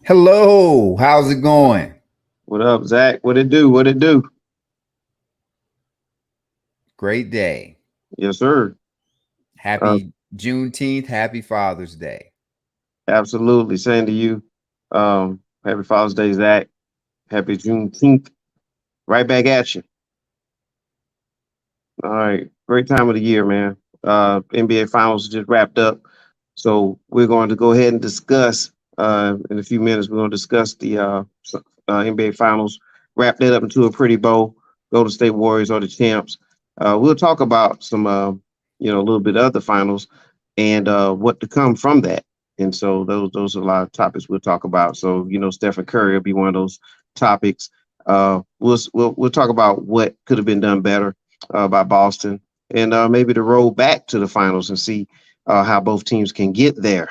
Hello, how's it going? What up, Zach? What it do? What it do? Great day. Yes, sir. Uh, Happy Juneteenth. Happy Father's Day. Absolutely. Same to you. Happy Father's Day, Zach. Happy Juneteenth. Right back at you. All right. Great time of the year, man. NBA Finals just wrapped up. So we're going to go ahead and discuss in a few minutes. We're going to discuss the NBA Finals. Wrap that up into a pretty bow. Golden State Warriors are the champs. We'll talk about some, a little bit of the finals and what to come from that. And so those are a lot of topics we'll talk about. So Stephen Curry will be one of those topics. We'll talk about what could have been done better by Boston and maybe the road back to the finals and see how both teams can get there.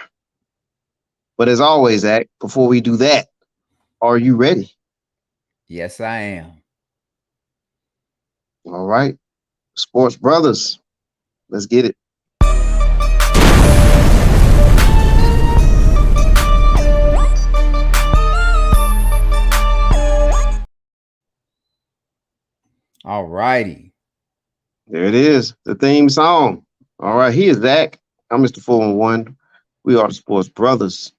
But as always, Zach, before we do that, are you ready? Yes, I am. All right. Sports Brothers, let's get it. All righty. There it is, the theme song. All right, he is Zach. I'm Mr. 411. We are the Sports Brothers.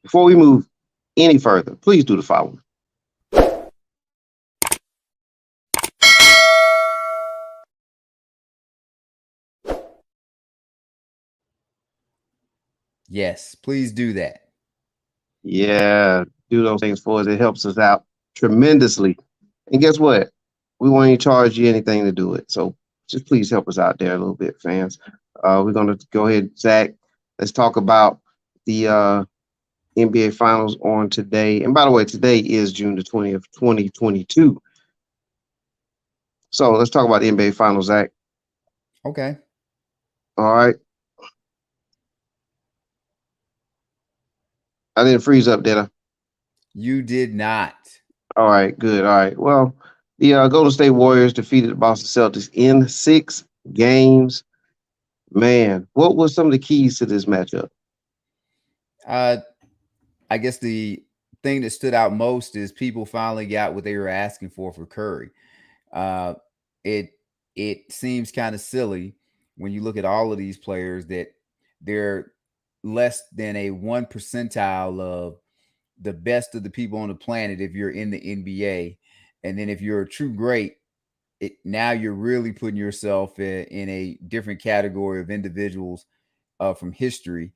Before we move any further, please do the following. Yes, please do that. Yeah, do those things for us. It helps us out tremendously. And guess what? We won't even charge you anything to do it. So just please help us out there a little bit, fans. We're going to go ahead, Zach. Let's talk about the NBA Finals on today. And by the way, today is June the 20th, 2022. So let's talk about the NBA Finals, Zach. Okay. All right. I didn't freeze up, did I? You did not. All right, good. All right. Well, the Golden State Warriors defeated the Boston Celtics in 6 games. Man, what was some of the keys to this matchup? Uh, I guess the thing that stood out most is people finally got what they were asking for Curry. Uh, it it seems kind of silly when you look at all of these players that they're less than a 1 percentile of the best of the people on the planet if you're in the NBA. And then if you're a true great, now you're really putting yourself in a different category of individuals from history.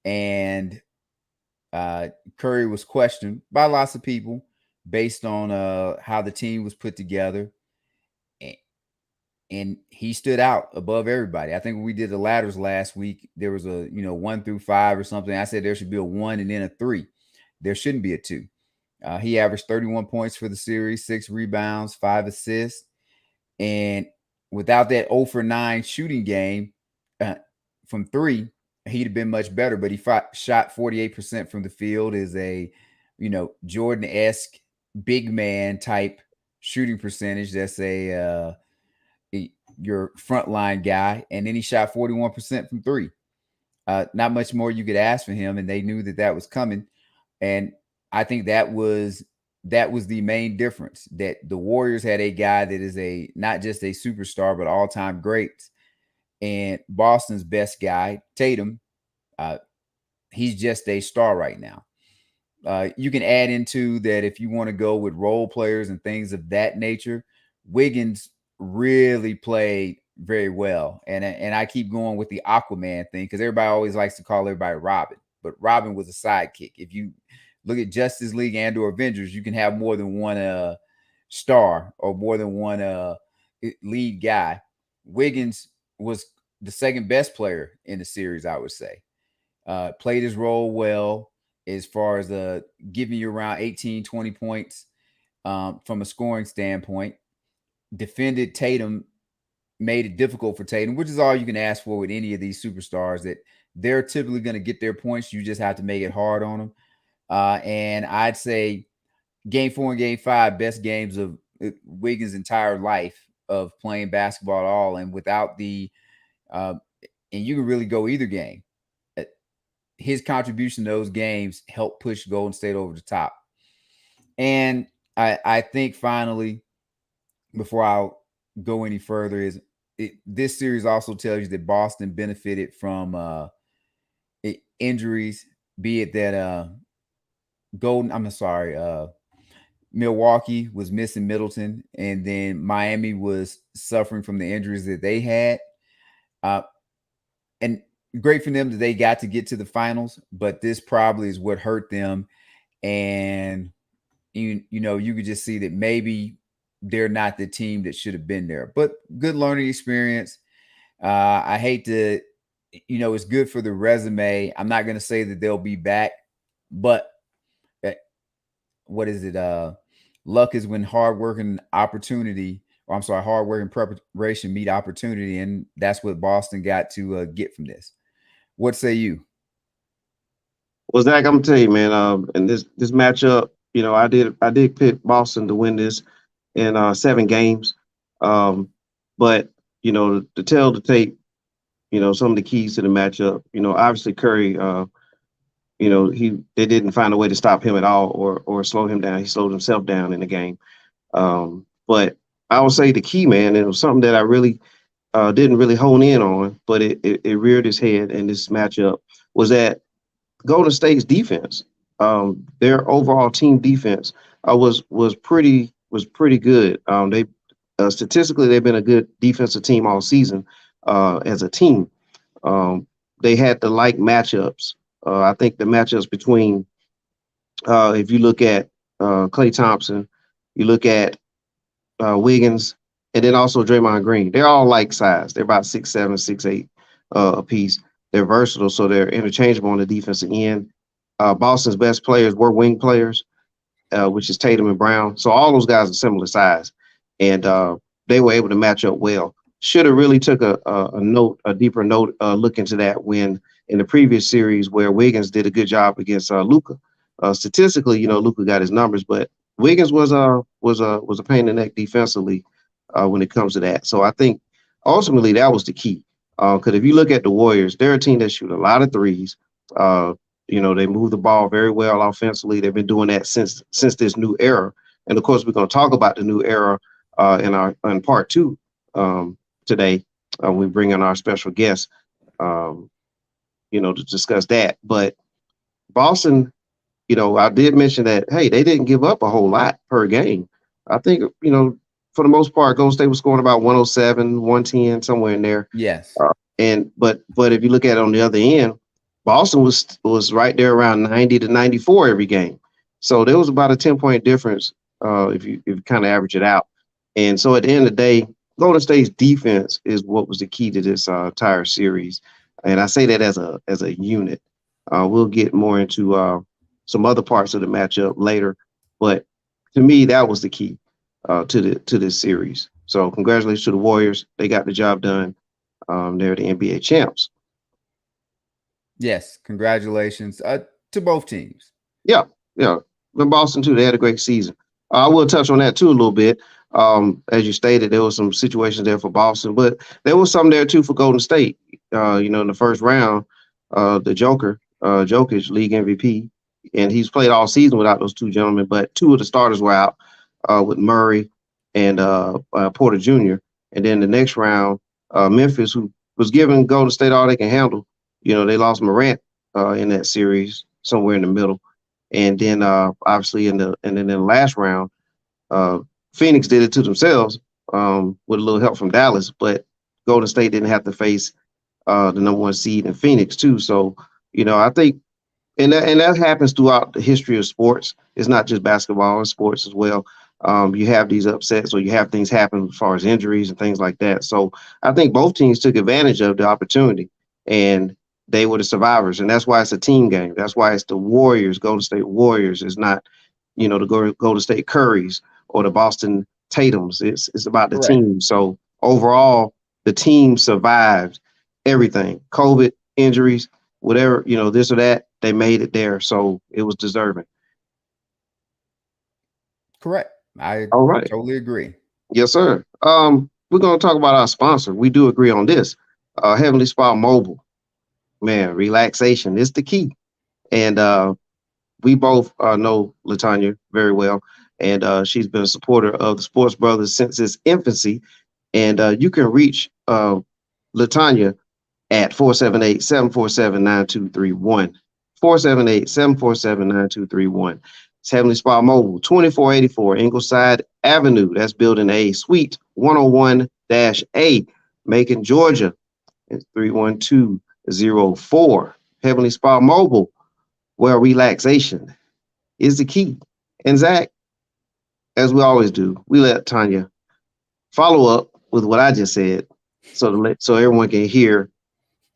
And Curry was questioned by lots of people based on how the team was put together. And he stood out above everybody. I think when we did the ladders last week, there was a 1 through 5 or something. I said there should be a 1 and then a 3. There shouldn't be a 2. He averaged 31 points for the series, 6 rebounds, 5 assists, and without that 0 for 9 shooting game from 3, he'd have been much better. But he shot 48% from the field. Is a Jordan-esque big man type shooting percentage. That's your frontline guy, and then he shot 41% from 3. Not much more you could ask for him, and they knew that was coming. And I think that was the main difference, that the Warriors had a guy that is a not just a superstar but all-time great, and Boston's best guy, Tatum, uh, he's just a star right now. You can add into that if you want to go with role players and things of that nature. Wiggins really played very well, and I keep going with the Aquaman thing because everybody always likes to call everybody Robin, but Robin was a sidekick. If you look at Justice League and/or Avengers, you can have more than one star or more than one lead guy. Wiggins was the second best player in the series, I would say. Played his role well as far as giving you around 18, 20 points from a scoring standpoint. Defended Tatum, made it difficult for Tatum, which is all you can ask for with any of these superstars, that they're typically going to get their points. You just have to make it hard on them. And I'd say game 4 and game 5, best games of Wiggins' entire life of playing basketball at all. And without the, and you can really go either game. his contribution to those games helped push Golden State over the top. And I think finally, before I go any further, is this series also tells you that Boston benefited from injuries, be it that Milwaukee was missing Middleton, and then Miami was suffering from the injuries that they had. And great for them that they got to get to the finals, but this probably is what hurt them. And you could just see that maybe they're not the team that should have been there. But good learning experience. I hate to, it's good for the resume. I'm not going to say that they'll be back, but what is it? Luck is when hard work and preparation meet opportunity, and that's what Boston got to get from this. What say you? Well, Zach, I'm gonna tell you, man. In this matchup, I did pick Boston to win this in 7 games. But to tell the tape, some of the keys to the matchup. Obviously Curry. They didn't find a way to stop him at all or slow him down. He slowed himself down in the game. But I would say the key, man, it was something that I really didn't really hone in on, but it reared its head in this matchup, was that Golden State's defense. Their overall team defense was pretty good. They statistically they've been a good defensive team all season as a team. They had the like matchups. I think the matchups between, if you look at Klay Thompson, you look at Wiggins, and then also Draymond Green, they're all like size. They're about 6'7", 6'8" apiece. They're versatile, so they're interchangeable on the defensive end. Boston's best players were wing players, which is Tatum and Brown. So all those guys are similar size, and they were able to match up well. Should have really took a deeper look into that when in the previous series where Wiggins did a good job against Luka. Statistically, Luka got his numbers, but Wiggins was a pain in the neck defensively when it comes to that. So I think ultimately that was the key. Because if you look at the Warriors, they're a team that shoot a lot of threes. They move the ball very well offensively. They've been doing that since this new era. And of course, we're going to talk about the new era in part 2 today. We bring in our special guest, to discuss that. But Boston, I did mention that, hey, they didn't give up a whole lot per game. I think, for the most part, Golden State was scoring about 107, 110, somewhere in there. Yes. But if you look at it on the other end, Boston was right there around 90 to 94 every game. So there was about a 10-point difference if you kind of average it out. And so at the end of the day, Golden State's defense is what was the key to this entire series. And I say that as a unit. We'll get more into some other parts of the matchup later, but to me, that was the key to this series. So congratulations to the Warriors. They got the job done. They're the NBA champs. Yes, congratulations to both teams. Yeah. And Boston too. They had a great season. I will touch on that too a little bit. As you stated, there were some situations there for Boston, but there was some there too for Golden State. In the first round, the Jokic, league MVP, and he's played all season without those two gentlemen, but 2 of the starters were out with Murray and Porter Jr. And then the next round, Memphis, who was giving Golden State all they can handle, they lost Morant in that series somewhere in the middle. And then obviously in the last round, Phoenix did it to themselves with a little help from Dallas, but Golden State didn't have to face the number 1 seed in Phoenix too. So, I think, and that happens throughout the history of sports. It's not just basketball, it's sports as well. You have these upsets, or you have things happen as far as injuries and things like that. So I think both teams took advantage of the opportunity, and they were the survivors. And that's why it's a team game. That's why it's the Warriors, Golden State Warriors. It's not, the Golden State Currys or the Boston Tatums. It's about the team. So overall, the team survived everything. COVID, injuries, whatever, this or that, they made it there. So it was deserving. Correct. I totally agree. Yes, sir. We're going to talk about our sponsor. We do agree on this. Heavenly Spa Mobile. man, relaxation is the key. And we both know Latanya very well, and she's been a supporter of the Sports Brothers since its infancy. And you can reach Latanya at 478-747-9231. 478-747-9231. It's Heavenly Spa Mobile, 2484 Ingleside Avenue. That's building A, Suite 101-A, Macon, Georgia. It's 31204. Heavenly Spa Mobile, where relaxation is the key. And Zach, as we always do, we let Tanya follow up with what I just said so everyone can hear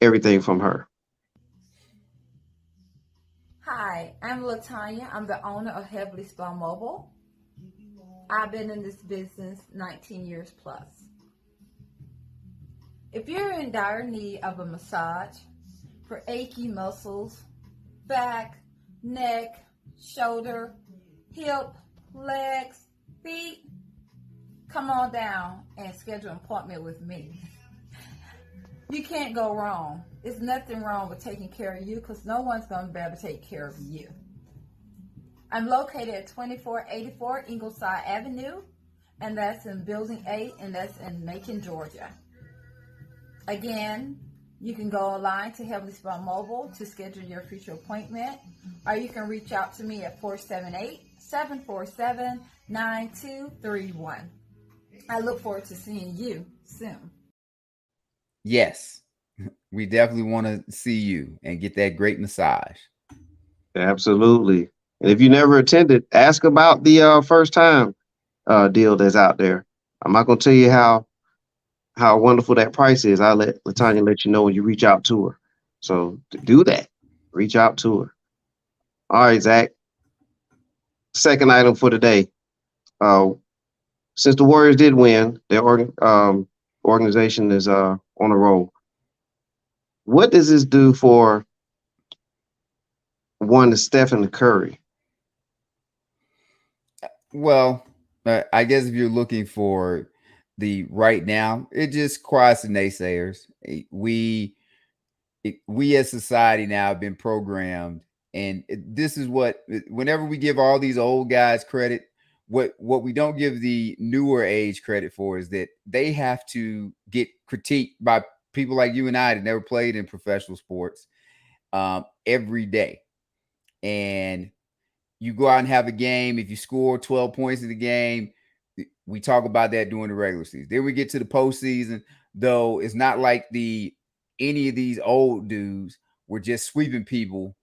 everything from her. Hi, I'm Latanya. I'm the owner of Heavenly Spa Mobile. I've been in this business 19 years plus. If you're in dire need of a massage for achy muscles, back, neck, shoulder, hip, legs, feet, come on down and schedule an appointment with me. You can't go wrong. There's nothing wrong with taking care of you because no one's going to be able to take care of you. I'm located at 2484 Ingleside Avenue, and that's in Building 8, and that's in Macon, Georgia. Again, you can go online to Heavenly Spa Mobile to schedule your future appointment, or you can reach out to me at 478-747-9231. I look forward to seeing you soon. Yes, we definitely want to see you and get that great massage. Absolutely. And if you never attended, ask about the first time deal that's out there. I'm not gonna tell you how wonderful that price is. I'll let Latanya let you know when you reach out to her. So to do that, reach out to her. All right, Zach. Second item for today. Since the Warriors did win, their organization is on a roll. What does this do for one Stephen Curry? Well, I guess if you're looking for the right now, it just quiets the naysayers. We as society now have been programmed, and this is what, whenever we give all these old guys credit, what we don't give the newer age credit for is that they have to get critiqued by people like you and I that never played in professional sports every day. And you go out and have a game. If you score 12 points in the game, we talk about that during the regular season. Then we get to the postseason, though it's not like any of these old dudes were just sweeping people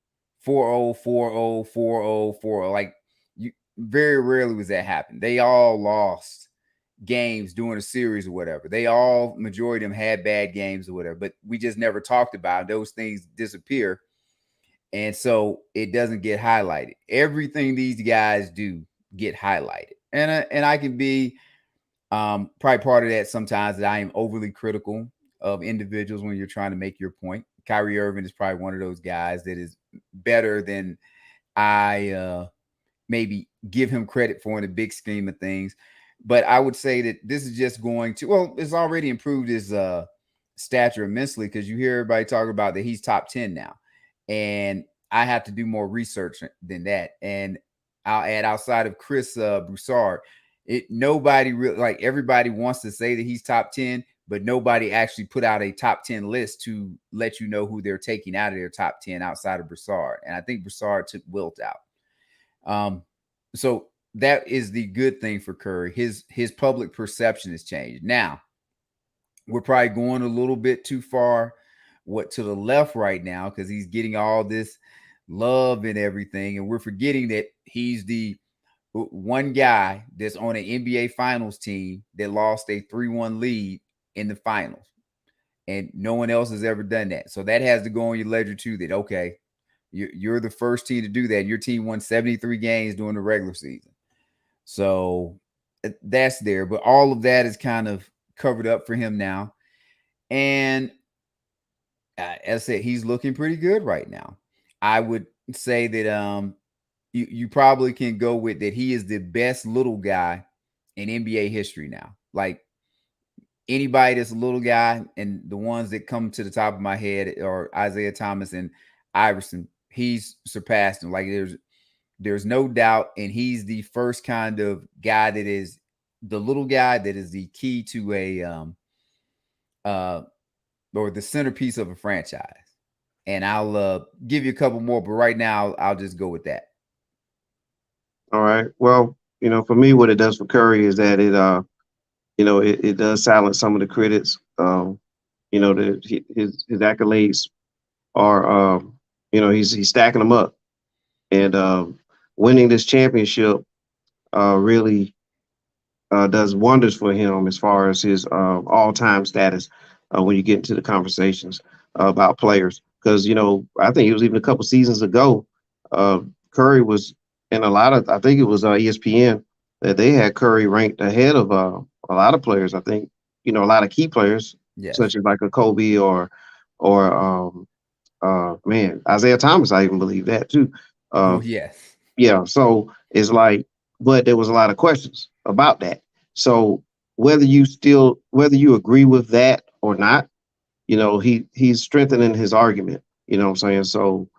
4-0, 4-0, 4-0, 4-0. Like, you very rarely was that happen. They all lost games during a series or whatever. Majority of them had bad games or whatever, but we just never talked about it. Those things disappear. And so it doesn't get highlighted. Everything these guys do get highlighted. And I can be probably part of that sometimes, that I am overly critical of individuals when you're trying to make your point. Kyrie Irving is probably one of those guys that is better than I maybe give him credit for in the big scheme of things. But I would say that this is just going to, well, it's already improved his stature immensely, because you hear everybody talking about that he's top 10 now. And I have to do more research than that. And I'll add, outside of Chris Broussard, nobody really, like, everybody wants to say that he's top 10, but nobody actually put out a top 10 list to let you know who they're taking out of their top 10 outside of Broussard. And I think Broussard took Wilt out. So that is the good thing for Curry. His public perception has changed. Now, we're probably going a little bit too far to the left right now, because he's getting all this love and everything, and we're forgetting that he's the one guy that's on an NBA Finals team that lost a 3-1 lead in the finals, and no one else has ever done that. So that has to go on your ledger too, that okay, you're the first team to do that. Your team won 73 games during the regular season, so that's there. But all of that is kind of covered up for him now, and as I said, he's looking pretty good right now. I would say that you probably can go with that he is the best little guy in NBA history now. Like, anybody that's a little guy, and the ones that come to the top of my head are Isaiah Thomas and Iverson. He's surpassed him. Like there's no doubt, and he's the first kind of guy that is the little guy that is the key to a or the centerpiece of a franchise. And I'll give you a couple more, but right now I'll just go with that. All right. Well, for me, what it does for Curry is that it does silence some of the critics. His accolades are, he's stacking them up, and winning this championship really does wonders for him as far as his all-time status when you get into the conversations about players. Because I think it was even a couple seasons ago, Curry was in I think it was ESPN that they had Curry ranked ahead of a lot of players. I think a lot of key players, Yes. such as like a Kobe or Isaiah Thomas. I even believe that too. Yes. Yeah. So it's like, but there was a lot of questions about that. So whether you agree with that or not, he's strengthening his argument. You know what I'm saying? So,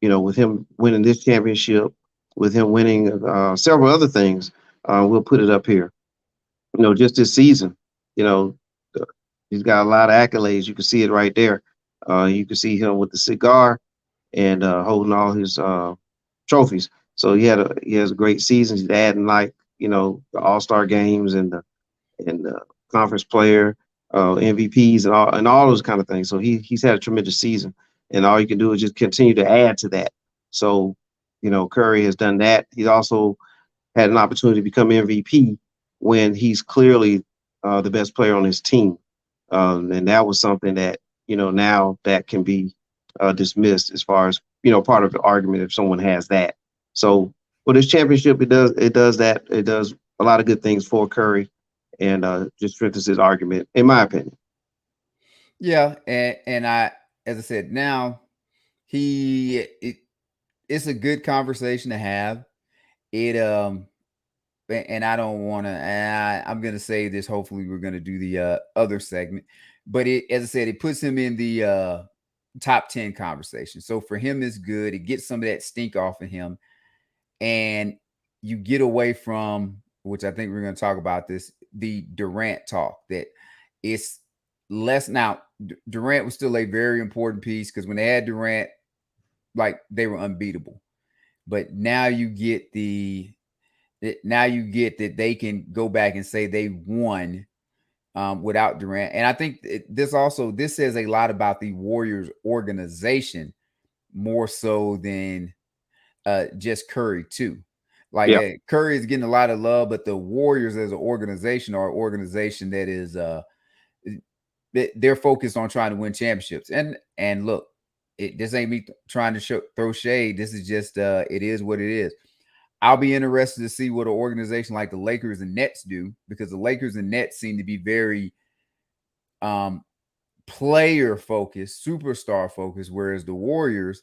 with him winning this championship, with him winning several other things, we'll put it up here. Just this season, he's got a lot of accolades. You can see it right there. You can see him with the cigar and holding all his trophies. So he has a great season. He's adding the All-Star games and the conference player MVPs and all those kind of things. So he's had a tremendous season, and all you can do is just continue to add to that. So Curry has done that. He's also had an opportunity to become MVP when he's clearly the best player on his team, and that was something that now that can be dismissed as far as part of the argument if someone has that. So for this championship, it does that. It does a lot of good things for Curry, and just strengthens his argument, in my opinion. Yeah, and as I said, now it's a good conversation to have. And I don't want to. I'm going to say this. Hopefully, we're going to do the other segment, but as I said, it puts him in the top 10 conversation. So for him, it's good. It gets some of that stink off of him, and you get away from, which I think we're going to talk about this, the Durant talk, that it's less. Now, Durant was still a very important piece because when they had Durant, like, they were unbeatable. But now you get that they can go back and say they won without Durant. And I think this says a lot about the Warriors organization more so than just Curry too. Like, Curry is getting a lot of love, but the Warriors as an organization are an organization that is they're focused on trying to win championships. And look, this ain't me trying to throw shade. This is just it is what it is. I'll be interested to see what an organization like the Lakers and Nets do, because the Lakers and Nets seem to be very player focused, superstar focused, whereas the Warriors,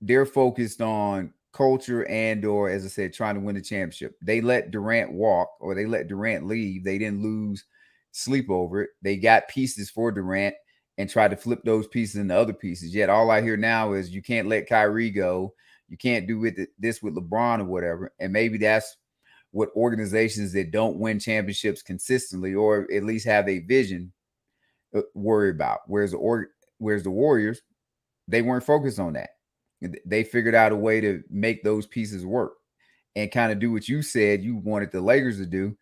they're focused on culture or, as I said, trying to win the championship. They let Durant walk, or they let Durant leave. They didn't lose sleep over it. They got pieces for Durant and tried to flip those pieces into other pieces. Yet all I hear now is you can't let Kyrie go. You can't do this with LeBron or whatever. And maybe that's what organizations that don't win championships consistently, or at least have a vision, worry about. Whereas the Warriors, they weren't focused on that. They figured out a way to make those pieces work and kind of do what you said you wanted the Lakers to do,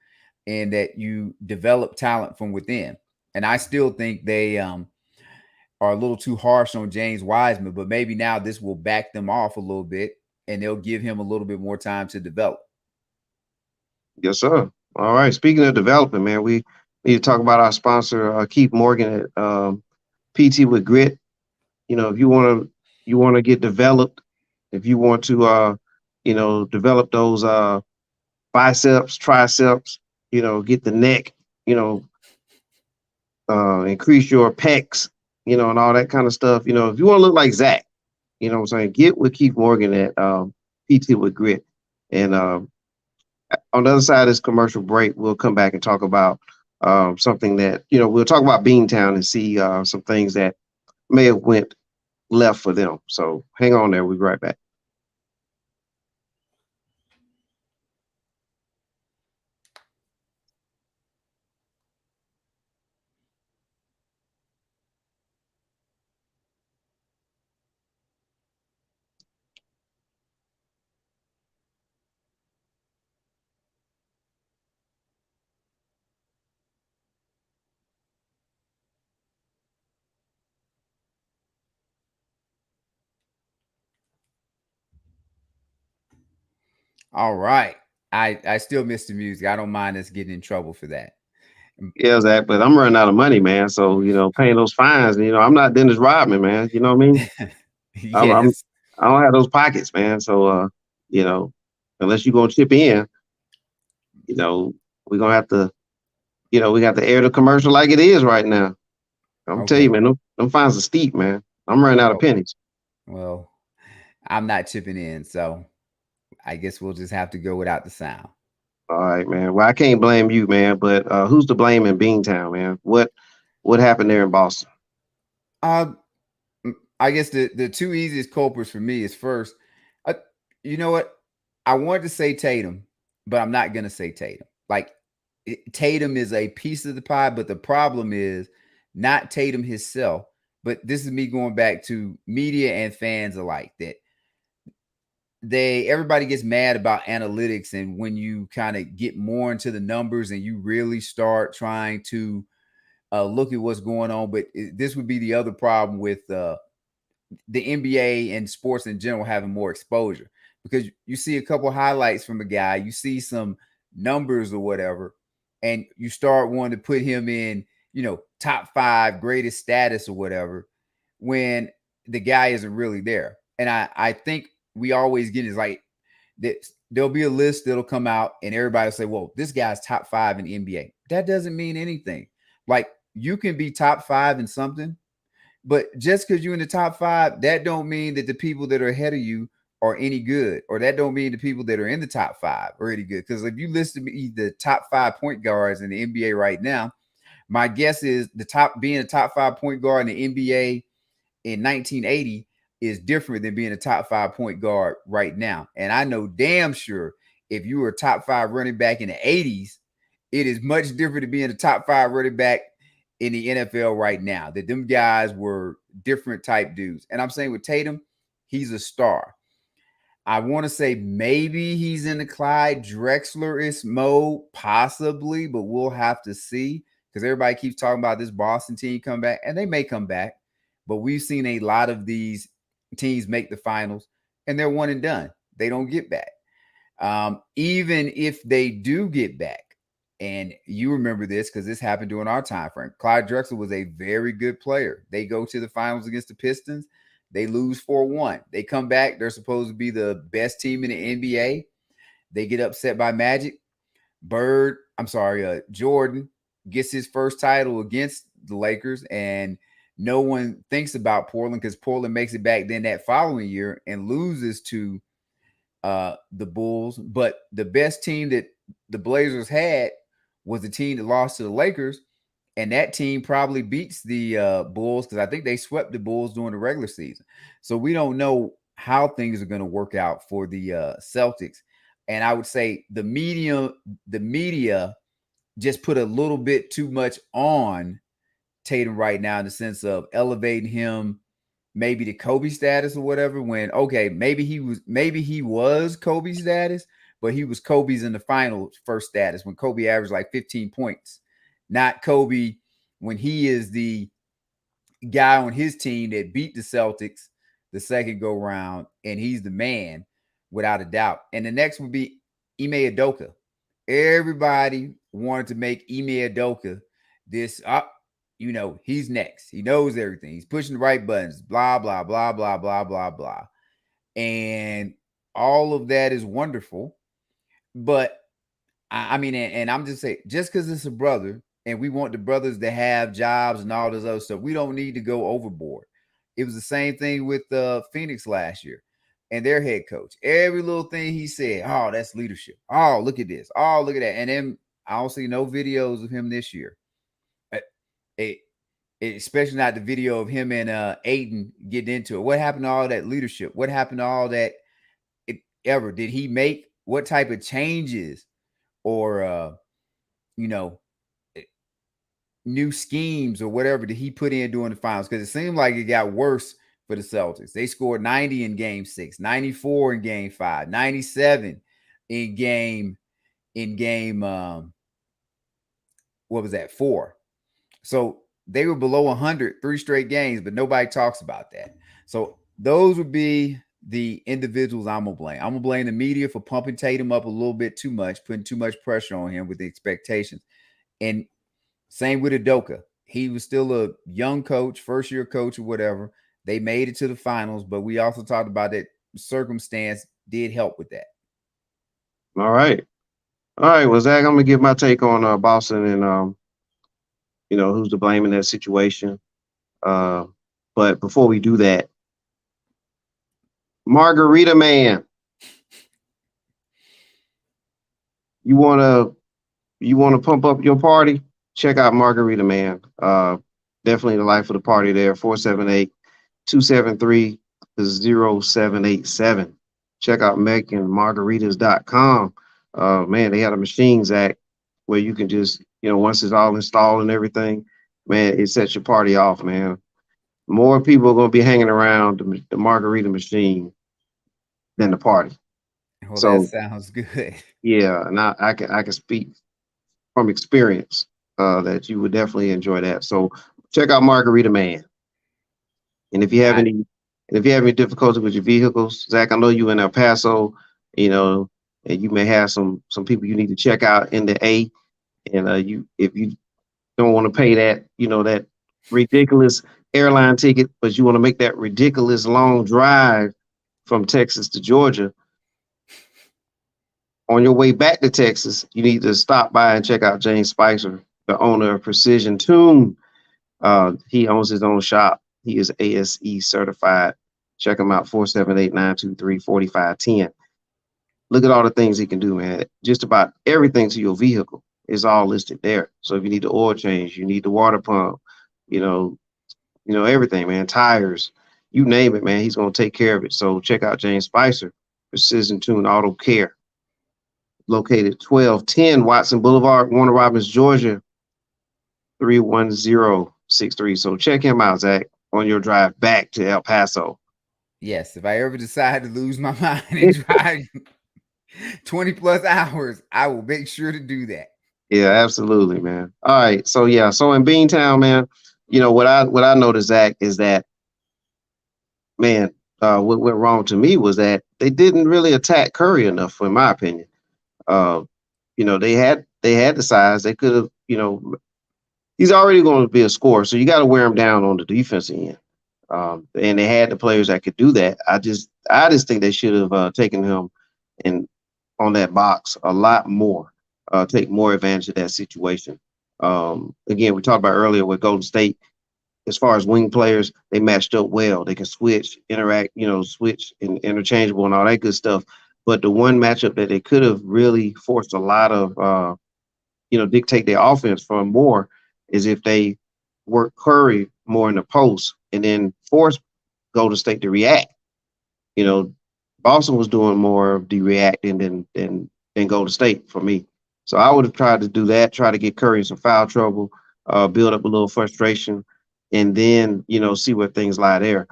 and that you develop talent from within. And I still think they are a little too harsh on James Wiseman, but maybe now this will back them off a little bit and they'll give him a little bit more time to develop. Yes, sir. All right. Speaking of development, man, we need to talk about our sponsor, Keith Morgan at PT with Grit. If you want to get developed, if you want to, develop those biceps, triceps, get the neck, increase your pecs, and all that kind of stuff. If you want to look like Zach, what I'm saying, get with Keith Morgan at PT with Grit. And on the other side of this commercial break, we'll come back and talk about something that, we'll talk about Beantown and see some things that may have went left for them. So hang on there. We'll be right back. All right. I still miss the music. I don't mind us getting in trouble for that. Yeah, Zach, but I'm running out of money, man. So, paying those fines, I'm not Dennis Rodman, man. You know what I mean? I'm Yes. I don't have those pockets, man. So, you know, unless you're gonna chip in, we're gonna have to, we got to air the commercial like it is right now. I'm telling you, Okay. man, them fines are steep, man. I'm running out of Oh, pennies. well, I'm not chipping in, so I guess we'll just have to go without the sound. All right, man. Well, I can't blame you, man, but who's to blame in Beantown, man? What happened there in Boston? Uh, I guess the two easiest culprits for me is first, uh, you know what? I wanted to say Tatum, but I'm not gonna say Tatum. Like Tatum is a piece of the pie, but the problem is not Tatum himself. But this is me going back to media and fans alike that everybody gets mad about analytics, and when you kind of get more into the numbers and you really start trying to look at what's going on. But this would be the other problem with the NBA and sports in general having more exposure, because you see a couple highlights from a guy, you see some numbers or whatever, and you start wanting to put him in, top 5 greatest status or whatever, when the guy isn't really there. And I think we always get is like that there'll be a list that'll come out and everybody will say, well, this guy's top 5 in the NBA. That doesn't mean anything. Like you can be top 5 in something, but just because you're in the top 5, that don't mean that the people that are ahead of you are any good, or that don't mean the people that are in the top 5 are any good. Because if you list me the top 5 point guards in the NBA right now, my guess is being a top 5 point guard in the NBA in 1980 is different than being a top 5 point guard right now. And I know damn sure if you were a top 5 running back in the 80s, it is much different than being a top 5 running back in the NFL right now. That them guys were different type dudes. And I'm saying with Tatum, he's a star. I want to say maybe he's in the Clyde Drexler-ish mode, possibly, but we'll have to see, because everybody keeps talking about this Boston team come back, and they may come back, but we've seen a lot of these teams make the finals, and they're one and done. They don't get back. Even if they do get back, and you remember this because this happened during our time frame, Clyde Drexler was a very good player. They go to the finals against the Pistons. They lose 4-1. They come back. They're supposed to be the best team in the NBA. They get upset by Magic. Jordan gets his first title against the Lakers, and no one thinks about Portland because Portland makes it back then that following year and loses to the Bulls. But the best team that the Blazers had was the team that lost to the Lakers, and that team probably beats the Bulls because I think they swept the Bulls during the regular season. So we don't know how things are going to work out for the Celtics. And I would say the media just put a little bit too much on Tatum right now in the sense of elevating him maybe to Kobe status or whatever, when okay, maybe he was Kobe status, but he was Kobe's in the final first status when Kobe averaged like 15 points. Not Kobe when he is the guy on his team that beat the Celtics the second go round, and he's the man without a doubt. And the next would be Ime Udoka. Everybody wanted to make Ime Udoka this up. He's next. He knows everything. He's pushing the right buttons, blah, blah, blah, blah, blah, blah, blah. And all of that is wonderful. But I mean, and I'm just saying, just because it's a brother and we want the brothers to have jobs and all this other stuff, we don't need to go overboard. It was the same thing with Phoenix last year and their head coach. Every little thing he said, oh, that's leadership. Oh, look at this. Oh, look at that. And then I don't see no videos of him this year. It, especially not the video of him and Aiden getting into it. What happened to all that leadership? What happened to all that? Ever did he make what type of changes or you know, new schemes or whatever did he put in during the finals? Because it seemed like it got worse for the Celtics. They scored 90 in game 6, 94 in game 5, 97 in game what was that, 4. So they were below 100 3 straight games, but nobody talks about that. So those would be the individuals I'm gonna blame. I'm gonna blame the media for pumping Tatum up a little bit too much, putting too much pressure on him with the expectations. And same with Udoka. He was still a young coach, first year coach or whatever. They made it to the finals, but we also talked about that circumstance did help with that. All right. Well, Zach, I'm gonna give my take on Boston and who's to blame in that situation. But before we do that, Margarita Man, you wanna pump up your party? Check out Margarita Man. Definitely the life of the party there. 478-273-0787. Check out MeganMargaritas.com. Man, they had a machine, Zach, where you can just, once it's all installed and everything, man, it sets your party off, man. More people are going to be hanging around the margarita machine than the party. Well, so that sounds good. Yeah, and I can speak from experience that you would definitely enjoy that. So check out Margarita Man. And if you have any difficulty with your vehicles, Zach, I know you in El Paso, and you may have some people you need to check out in the A. And if you don't want to pay that, that ridiculous airline ticket, but you want to make that ridiculous long drive from Texas to Georgia, on your way back to Texas, you need to stop by and check out James Spicer, the owner of Precision Tune. He owns his own shop. He is ASE certified. Check him out, 478-923-4510. Look at all the things he can do, man. Just about everything to your vehicle is all listed there. So if you need the oil change, you need the water pump, everything, man, tires, you name it, man, he's going to take care of it. So check out James Spicer, Precision Tune Auto Care, located 1210 Watson Boulevard, Warner Robins, Georgia, 31063. So check him out, Zach, on your drive back to El Paso. Yes, if I ever decide to lose my mind and drive 20 plus hours, I will make sure to do that. Yeah, absolutely, man. All right. So so in Beantown, man, what I noticed, Zach, is that, man, what went wrong to me was that they didn't really attack Curry enough, in my opinion. They had the size. They could have, he's already going to be a scorer, so you got to wear him down on the defensive end. And they had the players that could do that. I just think they should have taken him and on that box a lot more, take more advantage of that situation. Again, we talked about earlier with Golden State, as far as wing players, they matched up well. They can switch, interact, switch and interchangeable and all that good stuff. But the one matchup that they could have really forced a lot of, dictate their offense from more is if they work Curry more in the post and then force Golden State to react. Boston was doing more of the reacting than Golden State for me. So I would have tried to do that, try to get Curry in some foul trouble, build up a little frustration, and then, see where things lie there.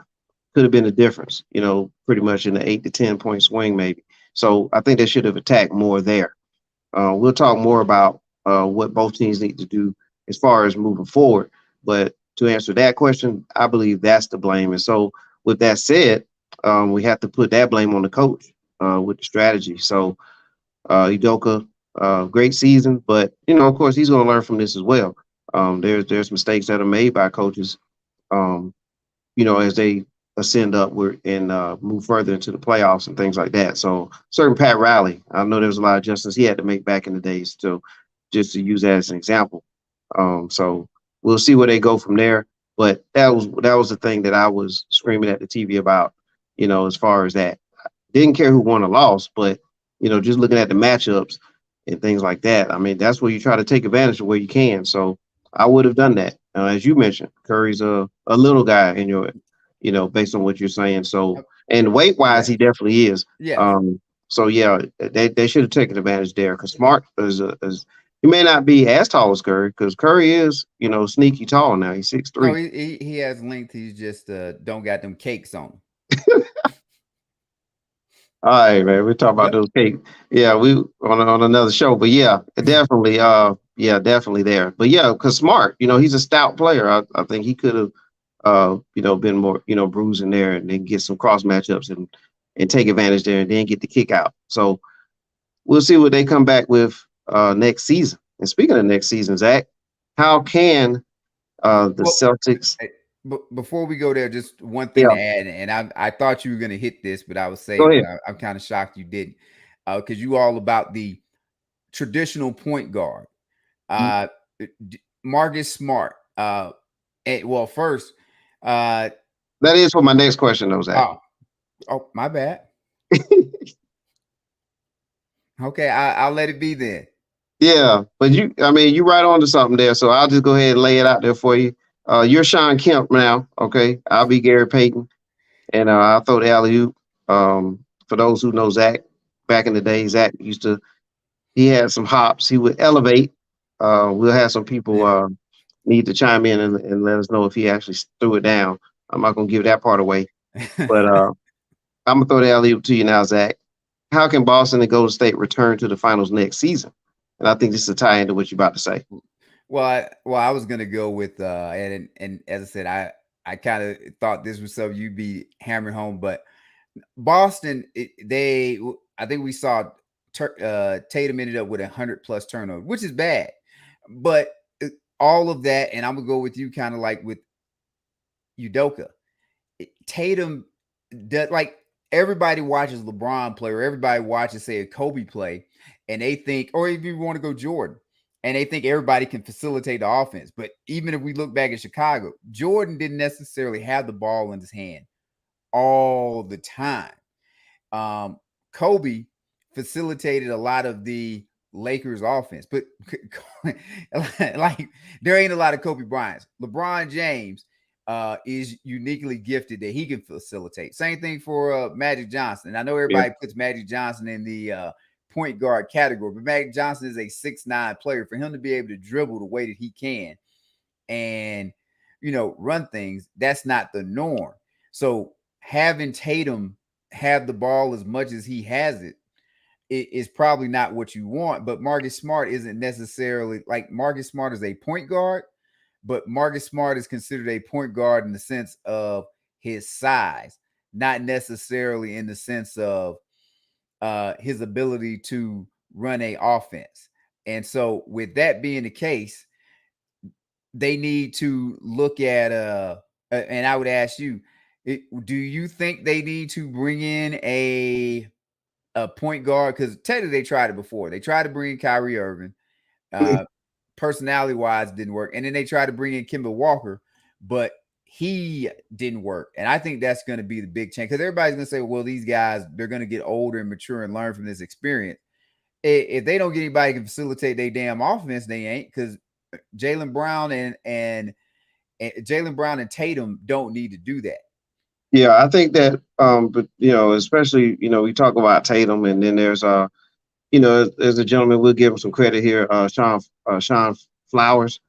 Could have been a difference, pretty much in the 8 to 10 point swing, maybe. So I think they should have attacked more there. We'll talk more about what both teams need to do as far as moving forward. But to answer that question, I believe that's the blame. And so with that said, we have to put that blame on the coach with the strategy. So Udoka, great season, but, of course, he's going to learn from this as well. There's mistakes that are made by coaches, as they ascend upward and move further into the playoffs and things like that. So certain Pat Riley, I know there was a lot of adjustments he had to make back in the days, so just to use that as an example. So we'll see where they go from there. But that was the thing that I was screaming at the TV about, as far as that. Didn't care who won or lost, but, just looking at the matchups and things like that. I mean, that's where you try to take advantage of where you can. So I would have done that. As you mentioned, Curry's a little guy in your, based on what you're saying. So, and weight wise, Yeah. he definitely is. Yes. So yeah, they should have taken advantage there because Smart is he may not be as tall as Curry because Curry is, sneaky tall now. He's No, 6'3". he has length. He's just don't got them cakes on him. All right, man. We're talking about Yep. those cake. Yeah, we on another show, but yeah, definitely. Definitely there. But yeah, because Smart, he's a stout player. I think he could have, been more, bruising there and then get some cross matchups and take advantage there and then get the kick out. So we'll see what they come back with next season. And speaking of next season, Zach, how can the Well, Celtics? before we go there, just one thing Yeah, to add, and I thought you were going to hit this, but I was go saving. ahead. I'm kind of shocked you didn't, because you all about the traditional point guard, Marcus Smart. Well, first, uh, That is for my next question, though, Zach. my bad. Okay, I'll let it be then. Yeah, but you right on to something there. So I'll just go ahead and lay it out there for you. You're Sean Kemp now, okay? I'll be Gary Payton, and I'll throw the alley oop. For those who know Zach, back in the day, Zach he had some hops. He would elevate. We'll have some people need to chime in and let us know if he actually threw it down. I'm not gonna give that part away, but I'm gonna throw the alley oop to you now, Zach. How can Boston and Golden State return to the finals next season? And I think this is a tie into what you're about to say. Well, I was gonna go with and as I said, I kind of thought this was something you'd be hammering home, but Boston, I think we saw Tatum ended up with 100+ turnover, which is bad, but all of that, and I'm gonna go with you, kind of like with Udoka. Tatum does, like, everybody watches LeBron play, or everybody watches, say, a Kobe play, and they think, or if you want to go Jordan, and they think everybody can facilitate the offense. But even if we look back at Chicago, Jordan didn't necessarily have the ball in his hand all the time. Kobe facilitated a lot of the Lakers offense, but like, there ain't a lot of Kobe Bryants. LeBron James is uniquely gifted that he can facilitate. Same thing for Magic Johnson. I know everybody puts Magic Johnson in the point guard category, but Magic Johnson is a 6'9" player. For him to be able to dribble the way that he can and, run things, that's not the norm. So having Tatum have the ball as much as he has it is probably not what you want. But Marcus Smart isn't necessarily, like, Marcus Smart is a point guard, but Marcus Smart is considered a point guard in the sense of his size, not necessarily in the sense of his ability to run a offense. And so with that being the case, they need to look at and I would ask you, do you think they need to bring in a point guard? Because technically they tried it before. They tried to bring in Kyrie Irving. Personality wise, didn't work. And then they tried to bring in Kemba Walker, but he didn't work. And I think that's going to be the big change, because everybody's going to say, well, these guys, they're going to get older and mature and learn from this experience. If they don't get anybody who can facilitate their damn offense, they ain't, because Jaylen Brown and Jaylen Brown and Tatum don't need to do that. Yeah, I think that, but especially, we talk about Tatum, and then there's as a gentleman, we'll give him some credit here. Sean Flowers,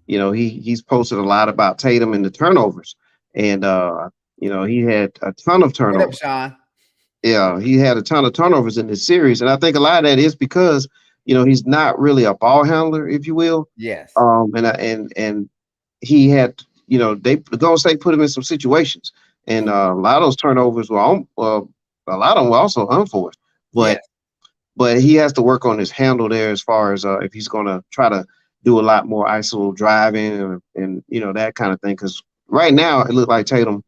he's posted a lot about Tatum and the turnovers, and he had a ton of turnovers. What up, Sean? Yeah, he had a ton of turnovers in this series, and I think a lot of that is because he's not really a ball handler, if you will. Yes. And he had the Golden State put him in some situations, and a lot of those turnovers were a lot of them were also unforced, but. Yes. But he has to work on his handle there as far as if he's going to try to do a lot more ISO driving and that kind of thing. Because right now it looked like Tatum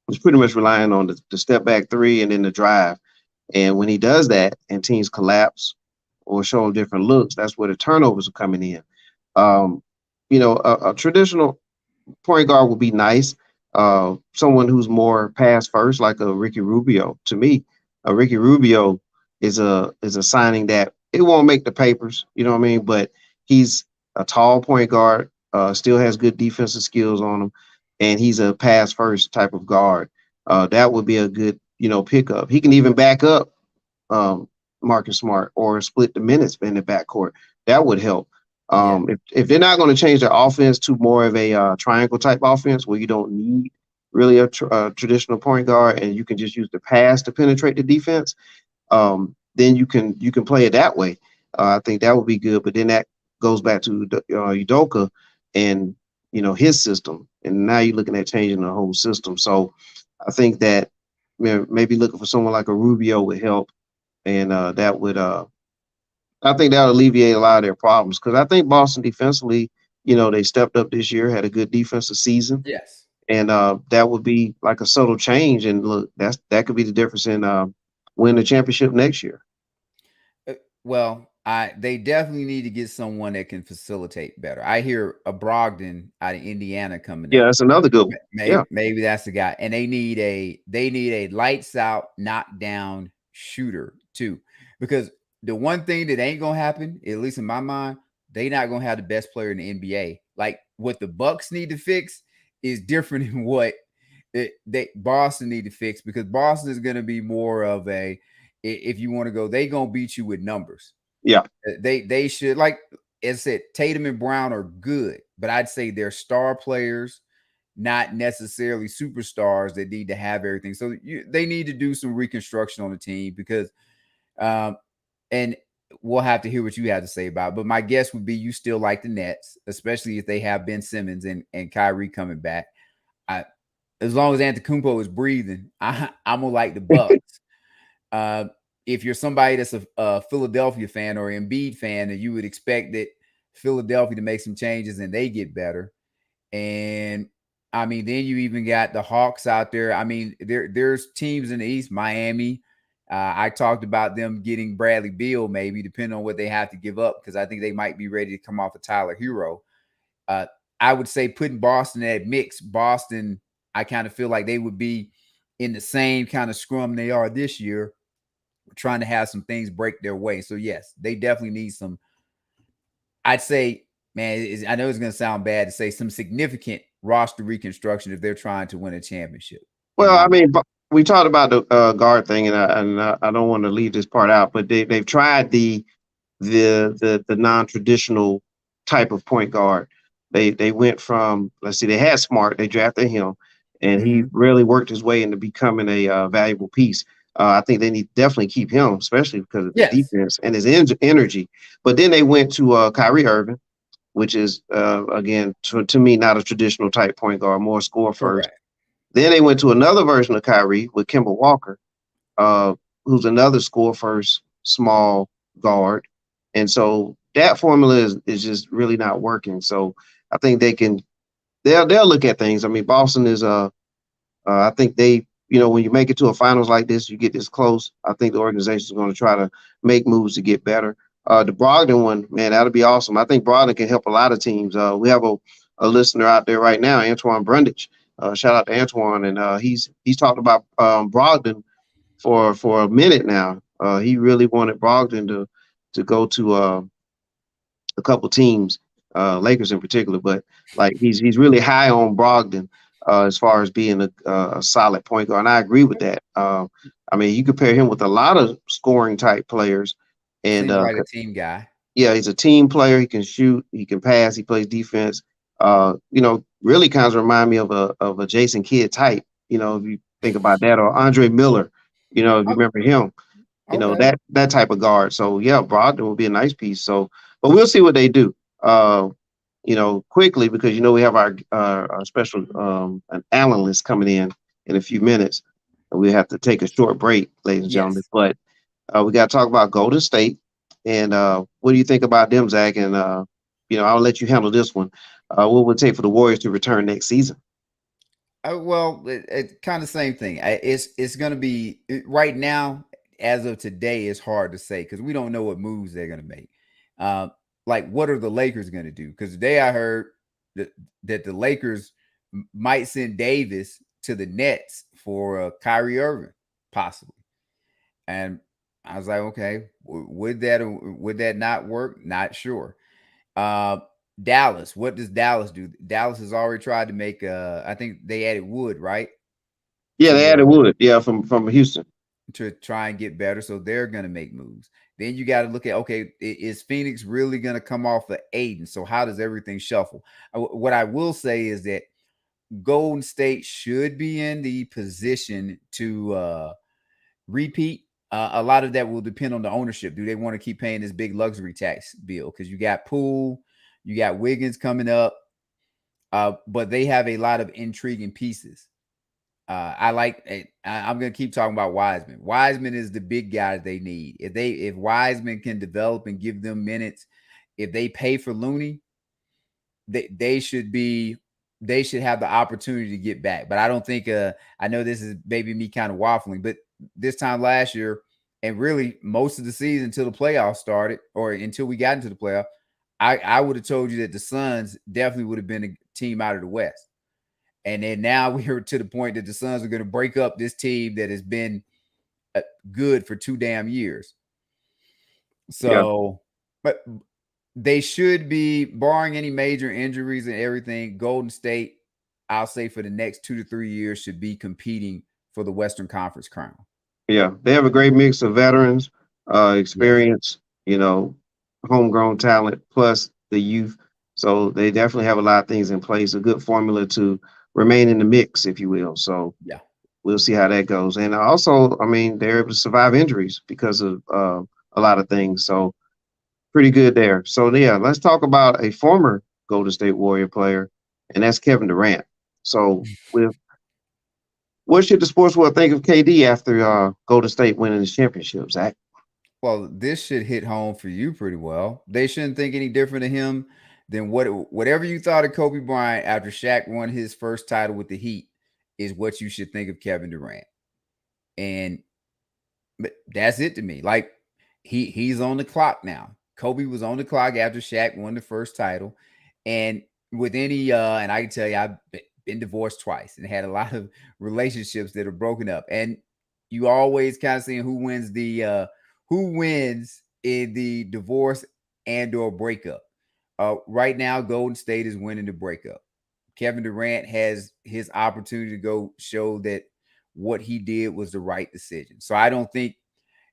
is pretty much relying on the step back three and then the drive. And when he does that and teams collapse or show different looks, that's where the turnovers are coming in. A traditional point guard would be nice. Someone who's more pass first, like a Ricky Rubio. To me, Ricky Rubio is a signing that it won't make the papers, you know what I mean? But he's a tall point guard, still has good defensive skills on him, and he's a pass first type of guard. That would be a good, pickup. He can even back up Marcus Smart or split the minutes in the backcourt. That would help. Yeah. If they're not going to change their offense to more of a triangle type offense where you don't need really a traditional point guard and you can just use the pass to penetrate the defense, then you can play it that way. I think that would be good. But then that goes back to Udoka and his system, and now you're looking at changing the whole system. So I think that maybe looking for someone like a Rubio would help, and that would I think that would alleviate a lot of their problems, because I think Boston defensively, they stepped up this year, had a good defensive season. Yes. And that would be like a subtle change. And look, that could be the difference in winning the championship next year. Well, they definitely need to get someone that can facilitate better. I hear a Brogdon out of Indiana coming Yeah, up. that's another good one. Maybe that's the guy. And they need a lights out, knockdown shooter too. Because the one thing that ain't gonna happen, at least in my mind, they not gonna have the best player in the NBA. Like what the Bucks need to fix is different than what Boston need to fix, because Boston is gonna be more of a, if you want to go, they gonna beat you with numbers. Yeah. They should, like as I said, Tatum and Brown are good, but I'd say they're star players, not necessarily superstars that need to have everything. So they need to do some reconstruction on the team, because and we'll have to hear what you have to say about it. But my guess would be you still like the Nets, especially if they have Ben Simmons and Kyrie coming back. As long as Antetokounmpo is breathing, I'm gonna like the Bucks. If you're somebody that's a Philadelphia fan or Embiid fan, and you would expect that Philadelphia to make some changes and they get better. And I mean, then you even got the Hawks out there. I mean, there's teams in the East, Miami. I talked about them getting Bradley Beal, maybe, depending on what they have to give up, because I think they might be ready to come off of Tyler Hero. I would say putting Boston in that mix. Boston, I kind of feel like they would be in the same kind of scrum they are this year, trying to have some things break their way. So yes, they definitely need some, I'd say, man, I know it's going to sound bad to say, some significant roster reconstruction if they're trying to win a championship. Well, I mean, we talked about the guard thing, and I don't want to leave this part out, but they've tried the non-traditional type of point guard. They went from, let's see, they had Smart, they drafted him, and he really worked his way into becoming a valuable piece. I think they need to definitely keep him, especially because of his defense and his energy. But then they went to Kyrie Irving, which is, again, to me, not a traditional type point guard, more score first. Correct. Then they went to another version of Kyrie with Kemba Walker, who's another score first small guard. And so that formula is just really not working. So I think they'll look at things. I mean, Boston is I think they, when you make it to a finals like this, you get this close, I think the organization is going to try to make moves to get better. The Brogdon one, man, that'll be awesome. I think Brogdon can help a lot of teams. We have a listener out there right now, Antoine Brundage. Shout out to Antoine, and he's talked about Brogdon for a minute now. He really wanted Brogdon to go to a couple teams, Lakers in particular, but like he's really high on Brogdon as far as being a solid point guard, and I agree with that. I mean, you compare him with a lot of scoring type players, and seems like a team guy. Yeah, he's a team player. He can shoot, he can pass, he plays defense. Really kind of remind me of a Jason Kidd type, if you think about that, or Andre Miller, if you remember him, that type of guard. So yeah, Brogdon will be a nice piece. So, but we'll see what they do, quickly, because, we have our special, an analyst coming in a few minutes, and we have to take a short break, ladies and gentlemen. But we got to talk about Golden State. And what do you think about them, Zach? And, I'll let you handle this one. What would it take for the Warriors to return next season? Well, it's kind of the same thing. It's going to be right now, as of today, it's hard to say because we don't know what moves they're going to make. Like, what are the Lakers going to do? Because today I heard that the Lakers might send Davis to the Nets for Kyrie Irving, possibly. And I was like, okay, would that not work? Not sure. Uh, Dallas, what does Dallas do? Dallas has already tried to make. I think they added Wood, right, Yeah, to they added their Wood. Yeah, from Houston. to try and get better. So they're going to make moves. Then you got to look at, okay, is Phoenix really going to come off of Aiden? So how does everything shuffle? What I will say is that Golden State should be in the position to repeat. A lot of that will depend on the ownership. Do they want to keep paying this big luxury tax bill? Because you got Poole, you got Wiggins coming up, but they have a lot of intriguing pieces. I'm going to keep talking about Wiseman. Wiseman is the big guy they need. If Wiseman can develop and give them minutes, if they pay for Looney, they should have the opportunity to get back. But I don't think I know this is maybe me kind of waffling, but this time last year and really most of the season until the playoffs started or until we got into the playoff, I would have told you that the Suns definitely would have been a team out of the West. And then now we're to the point that the Suns are going to break up this team that has been good for 2 damn years. So, but they should be, barring any major injuries and everything, Golden State, I'll say for the next 2 to 3 years, should be competing for the Western Conference crown. Yeah, they have a great mix of veterans, experience, homegrown talent, plus the youth. So they definitely have a lot of things in place, a good formula to remain in the mix, if you will. So yeah, we'll see how that goes. And also, I mean, they're able to survive injuries because of a lot of things. So pretty good there. So yeah, let's talk about a former Golden State Warrior player, and that's Kevin Durant. So with what should the sports world think of KD after Golden State winning the championship, Zach? well, this should hit home for you pretty well. They shouldn't think any different of him than whatever you thought of Kobe Bryant after Shaq won his first title with the Heat is what you should think of Kevin Durant. And but that's it to me. Like he's on the clock now. Kobe was on the clock after Shaq won the first title. And with any and I can tell you I've been divorced twice and had a lot of relationships that are broken up. And you always kind of seeing who wins in the divorce and or breakup. Right now, Golden State is winning the breakup. Kevin Durant has his opportunity to go show that what he did was the right decision. So I don't think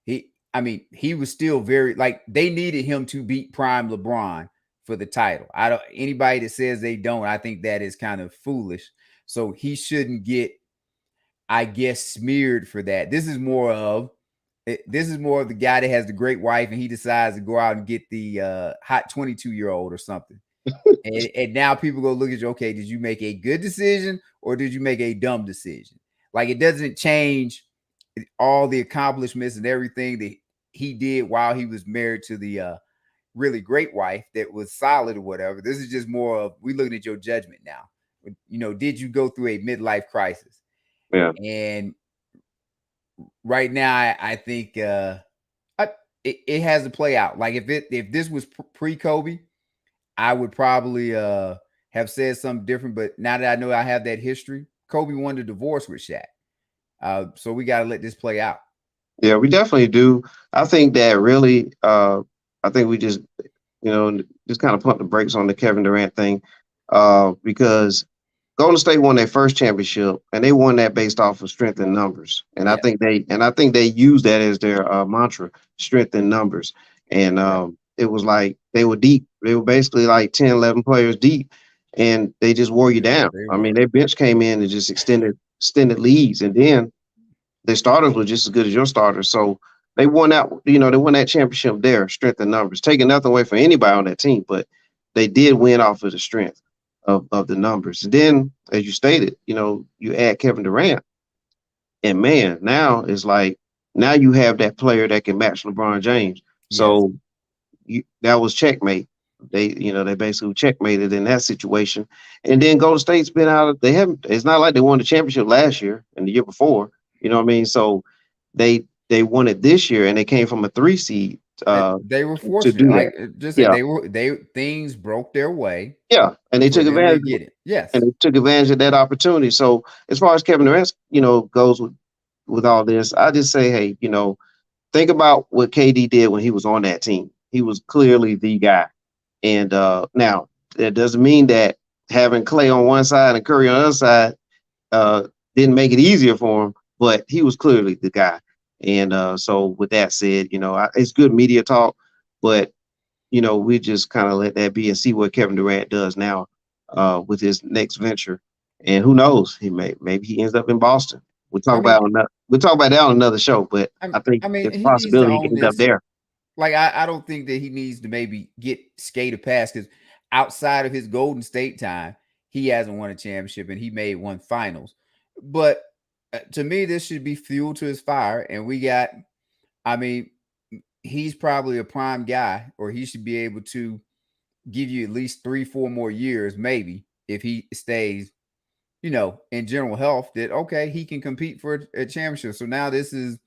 he was still very, like, they needed him to beat prime LeBron for the title. Anybody that says they don't, I think that is kind of foolish. So he shouldn't get, I guess, smeared for that. This is more of the guy that has the great wife and he decides to go out and get the hot 22-year-old or something. and now people go look at you, okay, did you make a good decision or did you make a dumb decision? Like, it doesn't change all the accomplishments and everything that he did while he was married to the really great wife that was solid or whatever. This is just more of, we looking at your judgment now. Did you go through a midlife crisis? Yeah. And right now, I think it has to play out. Like if this was pre-Kobe, I would probably have said something different. But now that I know I have that history, Kobe won the divorce with Shaq. So we got to let this play out. Yeah, we definitely do. I think that really, I think we just kind of pump the brakes on the Kevin Durant thing because Golden State won their first championship, and they won that based off of strength in numbers. And Yeah. I think they use that as their mantra, strength in numbers. And it was like they were deep. They were basically like 10, 11 players deep, and they just wore you down. I mean, their bench came in and just extended leads, and then their starters were just as good as your starters. So they won that championship there, strength in numbers, taking nothing away from anybody on that team, but they did win off of the strength of the numbers. And then, as you stated, you add Kevin Durant, and man, now it's like, now you have that player that can match LeBron James. Yes. So that was checkmate. They basically checkmated in that situation. And then Golden State's been out. It's not like they won the championship last year and the year before. You know what I mean? So they won it this year, and they came from a 3 seed. They were fortunate. do Like, that. just Yeah. things broke their way. Yeah, and they took for them to advantage. get it. Yes. And they took advantage of that opportunity. So as far as Kevin Durant, goes with all this, I just say, hey, think about what KD did when he was on that team. He was clearly the guy. And now that doesn't mean that having Clay on one side and Curry on the other side didn't make it easier for him, but he was clearly the guy. And so with that said, it's good media talk, but we just kind of let that be and see what Kevin Durant does now with his next venture. And who knows? Maybe he ends up in Boston. We'll talk about that on another show, but I think it's a he needs to possibility he own can end up this. there. Like, I don't think that he needs to maybe get skated past, because outside of his Golden State time, he hasn't won a championship and he made one finals. But to me, this should be fuel to his fire. And he's probably a prime guy, or he should be able to give you at least 3-4 more years, maybe, if he stays, in general health, that, okay, he can compete for a championship. So now this is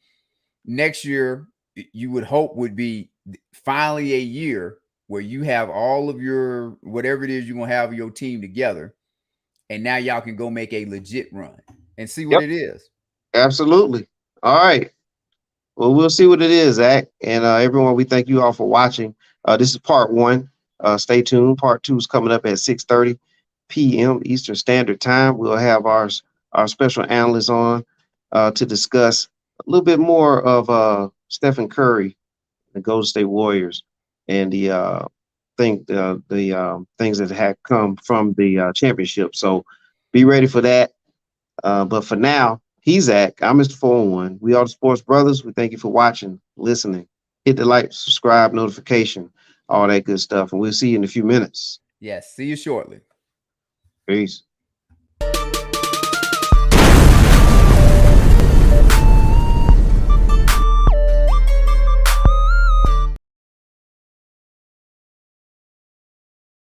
next year, you would hope would be finally a year where you have all of your, whatever it is you're going to have your team together. And now y'all can go make a legit run and see what it is. Absolutely. All right. Well, we'll see what it is, Zach. And everyone, we thank you all for watching. This is part 1. Stay tuned. Part 2 is coming up at 6:30 p.m. Eastern Standard Time. We'll have our special analyst on to discuss a little bit more of Stephen Curry, the Golden State Warriors, and the things that have come from the championship. So be ready for that. But for now, he's Zach. I'm Mr. 401. We are the Sports Brothers. We thank you for watching, listening. Hit the like, subscribe, notification, all that good stuff. And we'll see you in a few minutes. Yes. See you shortly. Peace.